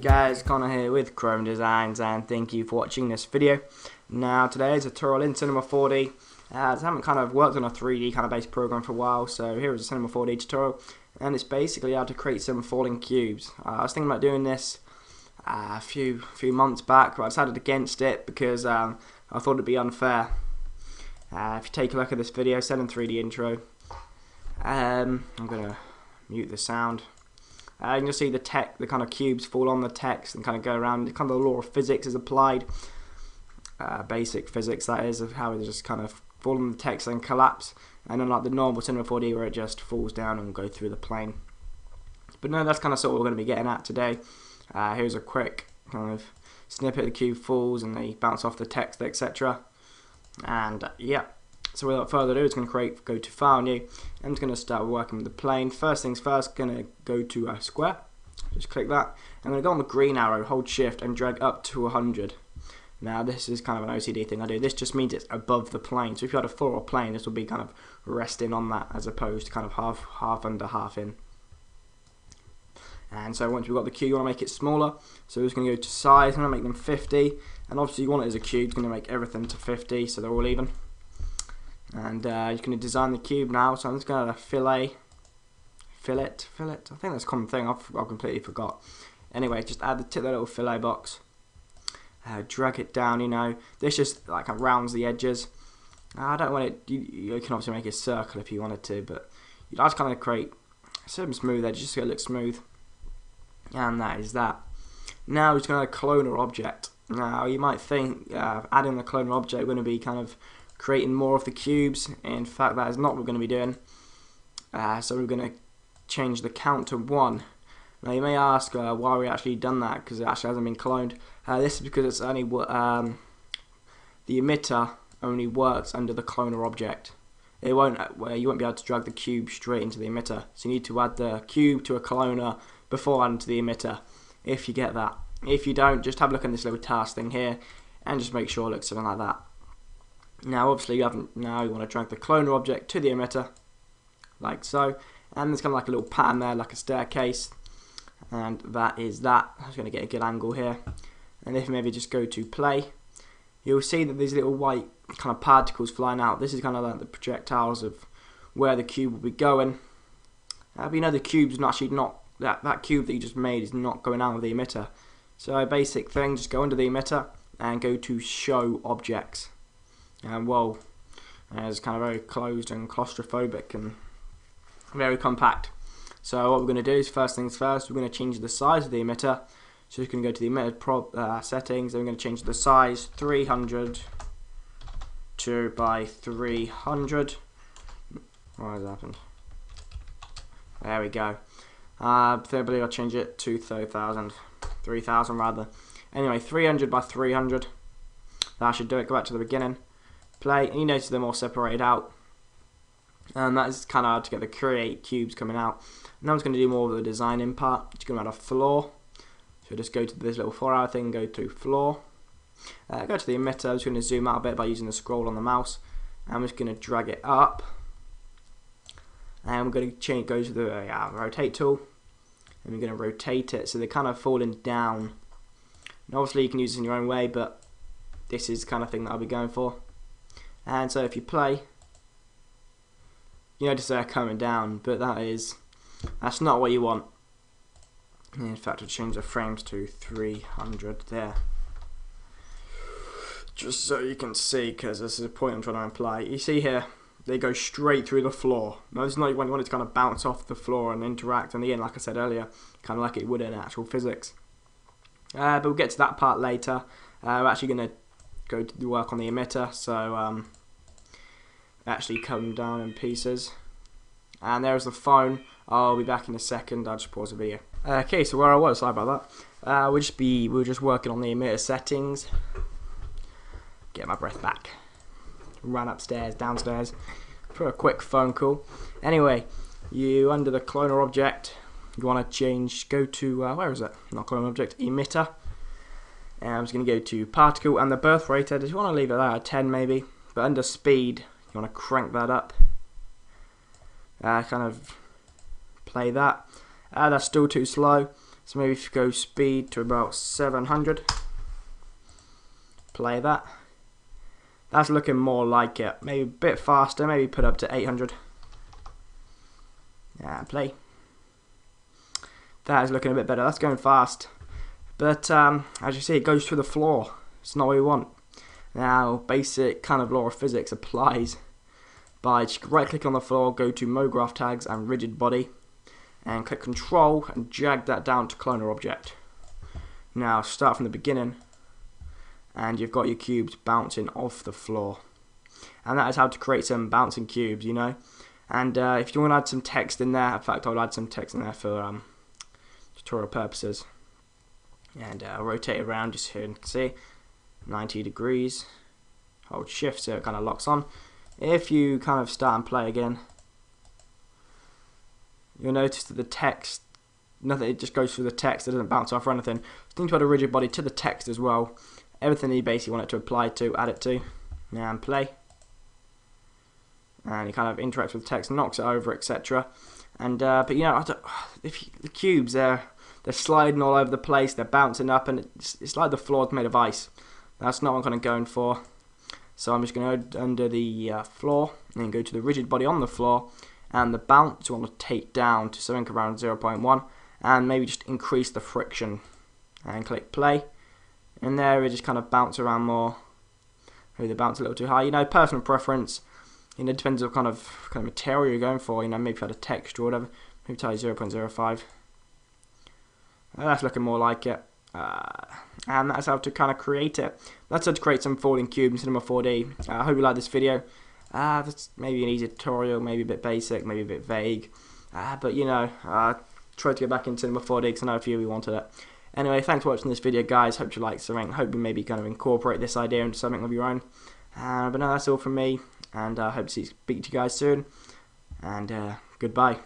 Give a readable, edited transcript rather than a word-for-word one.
guys, Connor here with ChromeDesigns, and thank you for watching this video. Now today is a tutorial in Cinema 4D. I haven't kind of worked on a 3D kind of based program for a while, so here is a Cinema 4D tutorial, and it's basically how to create some falling cubes. I was thinking about doing this a few months back, but I decided against it because I thought it'd be unfair. If you take a look at this video, 7-3D intro, I'm gonna mute the sound. You can see the kind of cubes fall on the text and kind of go around. The kind of law of physics is applied. Basic physics, that is, of how it just kind of fall on the text and collapse. And unlike the normal Cinema 4D where it just falls down and go through the plane. But no, that's kind of sort of what we're going to be getting at today. Here's a quick kind of snippet. The cube falls and they bounce off the text, etc. And yeah. So without further ado, it's going to go to File, New. I'm just going to start working with the plane. First things first, going to go to a square. Just click that. I'm going to go on the green arrow, hold shift and drag up to 100. Now this is kind of an OCD thing I do. This just means it's above the plane. So if you had a floor or plane, this will be kind of resting on that as opposed to kind of half under, half in. And so once we've got the cube, you want to make it smaller. So we're just going to go to size, I'm going to make them 50. And obviously you want it as a cube, it's going to make everything to 50 so they're all even. And you're going to design the cube now, so I'm just going to fillet. I think that's a common thing, I completely forgot. Anyway, just add the little fillet box. Drag it down, you know. This just like rounds the edges. I don't want it, you can obviously make it circle if you wanted to, but I just kind of create some smooth edges just so it looks smooth. And that is that. Now we're just going to clone our object. Now you might think adding the clone object, we're going to be kind of creating more of the cubes. In fact, that is not what we're going to be doing. So we're going to change the count to 1. Now you may ask why we actually done that, because it actually hasn't been cloned. This is because it's only the emitter only works under the cloner object. It won't. You won't be able to drag the cube straight into the emitter. So you need to add the cube to a cloner before adding to the emitter. If you get that. If you don't, just have a look at this little task thing here, and just make sure it looks something like that. Now obviously you want to drag the cloner object to the emitter, like so, and there's kind of like a little pattern there, like a staircase, and that is that. I'm just going to get a good angle here, and if you maybe just go to play, you'll see that these little white kind of particles flying out. This is kind of like the projectiles of where the cube will be going. But you know the cube's actually not, that cube that you just made is not going out of the emitter. So a basic thing, just go under the emitter and go to show objects. And well, it's kind of very closed and claustrophobic and very compact. So what we're going to do is, first things first, we're going to change the size of the emitter. So we're going to go to the emitter settings, and we're going to change the size 300 by 300. What has happened? There we go. I believe I'll change it to 3000 rather. Anyway, 300 by 300. That should do it. Go back to the beginning. Play, and you notice them all separated out, and that is kind of hard to get the create cubes coming out. Now I'm just going to do more of the designing part. Just going to add a floor, so just go to this little 4-hour thing, go to floor, go to the emitter. I'm just going to zoom out a bit by using the scroll on the mouse. I'm just going to drag it up, and we're going to go to the rotate tool, and we're going to rotate it so they're kind of falling down. And obviously you can use this in your own way, but this is the kind of thing that I'll be going for. And so if you play, you notice they're coming down, but that's not what you want. In fact, I'll change the frames to 300 there, just so you can see, because this is a point I'm trying to imply. You see here, they go straight through the floor. Now this is not what you want it to kind of bounce off the floor and interact in the end, like I said earlier, kind of like it would in actual physics. But we'll get to that part later. We're actually going to go to work on the emitter, so actually come down in pieces. And there's the phone. I'll be back in a second. I'll just pause the video. Okay, so where I was, sorry about that. We're just working on the emitter settings. Get my breath back. Run upstairs, downstairs for a quick phone call. Anyway, you under the cloner object, you want to change. Go to where is it? Not cloner object, emitter. And I'm just going to go to particle, and the birth rate. I just want to leave it at 10 maybe, but under speed you want to crank that up. Kind of play that. That's still too slow. So maybe if you go speed to about 700, play that. That's looking more like it. Maybe a bit faster, maybe put up to 800. Yeah, play. That is looking a bit better. That's going fast. But as you see, it goes through the floor. It's not what we want. Now, basic kind of law of physics applies by just right click on the floor, go to Mode Graph Tags and Rigid Body, and click Control and drag that down to Cloner Object. Now, start from the beginning, and you've got your cubes bouncing off the floor. And that is how to create some bouncing cubes, you know. And if you want to add some text in there, in fact, I'll add some text in there for tutorial purposes. And rotate it around just here, and you can see 90 degrees. Hold shift so it kind of locks on. If you kind of start and play again, you'll notice that the text, nothing, it just goes through the text, it doesn't bounce off or anything. You need to add a rigid body to the text as well. Everything you basically want it to apply to, add it to. Now and play. And it kind of interacts with the text, knocks it over, etc. And but you know, the cubes, they're sliding all over the place, they're bouncing up, and it's like the floor's made of ice. That's not what I'm kind of going for. So I'm just going to go under the floor, and then go to the rigid body on the floor, and the bounce you want to take down to something around 0.1, and maybe just increase the friction. And click play, and there we just kind of bounce around more. Maybe they bounce a little too high. You know, personal preference. You know, depends on kind of material you're going for. You know, maybe if you had a texture or whatever. Maybe try 0.05. That's looking more like it. And that's how to kind of create it. That's how to create some folding cube in Cinema 4D. I hope you like this video. That's maybe an easy tutorial, maybe a bit basic, maybe a bit vague. But you know, try to get back into Cinema 4D because I know a few of you wanted it. Anyway, thanks for watching this video, guys. Hope you liked something. Hope you maybe kind of incorporate this idea into something of your own. But no, that's all from me. And I hope to speak to you guys soon. And goodbye.